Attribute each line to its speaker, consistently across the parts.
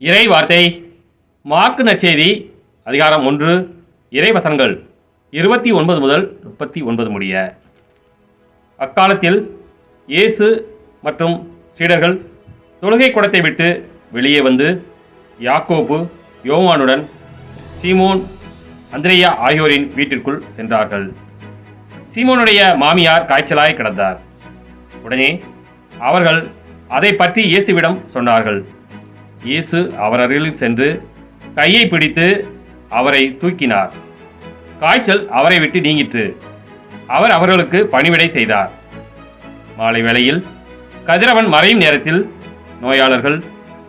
Speaker 1: இறை வார்த்தை மார்க்கு நற்செய்தி அதிகாரம் 1 இறைவசனங்கள் 29 முதல் 39 முடிய. அக்காலத்தில் இயேசு மற்றும் சீடர்கள் தொழுகை கூடத்தை விட்டு வெளியே வந்து யாக்கோபு, யோவானுடன் சீமோன், அந்திரேயா ஆகியோரின் வீட்டிற்குள் சென்றார்கள். சீமோனுடைய மாமியார் காய்ச்சலாய் கிடந்தார். உடனே அவர்கள் அதை பற்றி இயேசுவிடம் சொன்னார்கள். இயேசு அவர் அருகில் சென்று கையை பிடித்து அவரை தூக்கினார். காய்ச்சல் அவரை விட்டு நீங்கிற்று. அவர் அவர்களுக்கு பணிவிடை செய்தார். மாலை வேளையில் கதிரவன் மறையும் நேரத்தில் நோயாளர்கள்,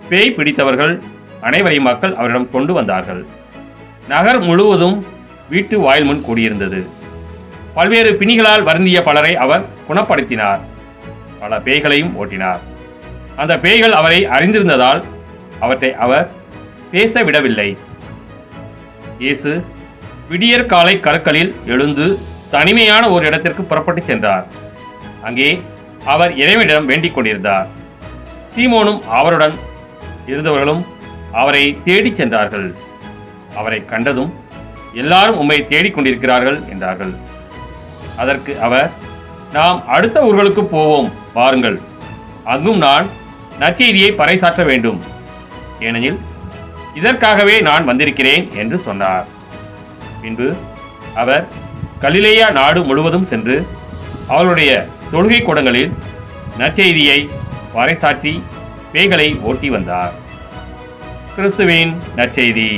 Speaker 1: பேய் பிடித்தவர்கள் அனைவரையும் மக்கள் அவரிடம் கொண்டு வந்தார்கள். நகர் முழுவதும் வீட்டு வாயில் முன் கூடியிருந்தது. பல்வேறு பிணிகளால் வருந்திய பலரை அவர் குணப்படுத்தினார். பல பேய்களையும் ஓட்டினார். அந்த பேய்கள் அவரை அறிந்திருந்ததால் அவற்றை அவர் பேச விடவில்லை. இயேசு விடியற் காலை கருக்களில் எழுந்து தனிமையான ஒரு இடத்திற்கு புறப்பட்டு சென்றார். அங்கே அவர் இறைவனிடம் வேண்டிக் கொண்டிருந்தார். சீமோனும் அவருடன் இருந்தவர்களும் அவரை தேடிச் சென்றார்கள். அவரை கண்டதும், எல்லாரும் உம்மை தேடிக் கொண்டிருக்கிறார்கள் என்றார்கள். அதற்கு அவர், நாம் அடுத்த ஊர்களுக்கு போவோம், வாருங்கள், அங்கும் நான் நற்செய்தியை பறைசாற்ற வேண்டும், ஏனெனில் இதற்காகவே நான் வந்திருக்கிறேன் என்று சொன்னார். பின்பு அவர் கலிலேயா நாடு முழுவதும் சென்று அவருடைய தொழுகை கூடங்களில் நற்செய்தியை பறைசாற்றி பேய்களை ஓட்டி வந்தார். கிறிஸ்துவின் நற்செய்தி.